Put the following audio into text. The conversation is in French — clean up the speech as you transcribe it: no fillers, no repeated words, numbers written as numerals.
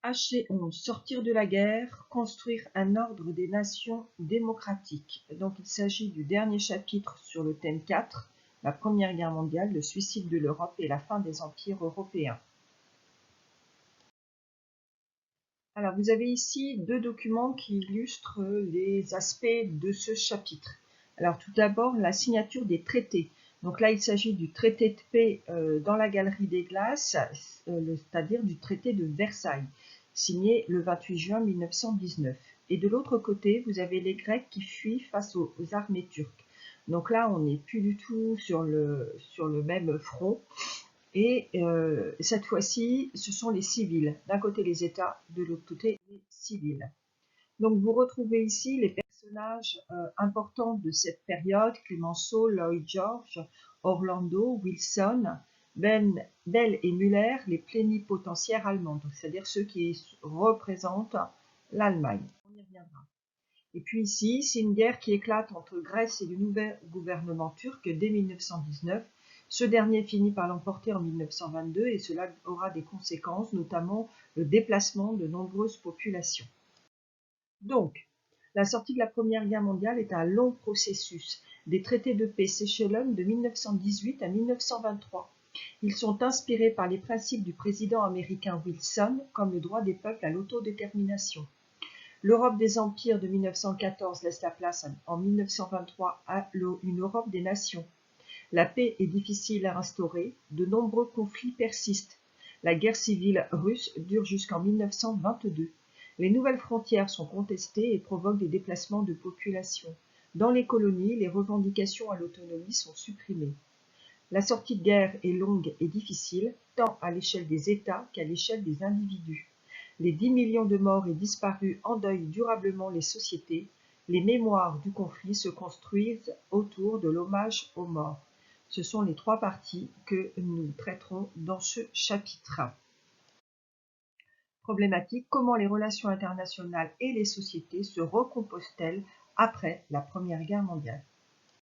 HC11, sortir de la guerre, construire un ordre des nations démocratiques. Donc il s'agit du dernier chapitre sur le thème 4, la Première Guerre mondiale, le suicide de l'Europe et la fin des empires européens. Alors vous avez ici deux documents qui illustrent les aspects de ce chapitre. Alors tout d'abord la signature des traités. Donc là il s'agit du traité de paix dans la Galerie des Glaces, c'est-à-dire du traité de Versailles, signé le 28 juin 1919. Et de l'autre côté, vous avez les Grecs qui fuient face aux armées turques. Donc là, on n'est plus du tout sur le même front. Et cette fois-ci, ce sont les civils. D'un côté les États, de l'autre côté les civils. Donc vous retrouvez ici les personnages importants de cette période, Clemenceau, Lloyd George, Orlando, Wilson, Bell et Müller, les plénipotentiaires allemands, c'est-à-dire ceux qui représentent l'Allemagne. On y reviendra. Et puis ici, c'est une guerre qui éclate entre Grèce et le nouvel gouvernement turc dès 1919. Ce dernier finit par l'emporter en 1922 et cela aura des conséquences, notamment le déplacement de nombreuses populations. Donc, la sortie de la Première Guerre mondiale est un long processus. Des traités de paix s'échelonnent de 1918 à 1923. Ils sont inspirés par les principes du président américain Wilson, comme le droit des peuples à l'autodétermination. L'Europe des empires de 1914 laisse la place en 1923 à une Europe des nations. La paix est difficile à instaurer, de nombreux conflits persistent. La guerre civile russe dure jusqu'en 1922. Les nouvelles frontières sont contestées et provoquent des déplacements de population. Dans les colonies, les revendications à l'autonomie sont supprimées. La sortie de guerre est longue et difficile, tant à l'échelle des États qu'à l'échelle des individus. Les 10 millions de morts et disparus endeuillent durablement les sociétés. Les mémoires du conflit se construisent autour de l'hommage aux morts. Ce sont les trois parties que nous traiterons dans ce chapitre. Problématique, comment les relations internationales et les sociétés se recomposent-elles après la Première Guerre mondiale?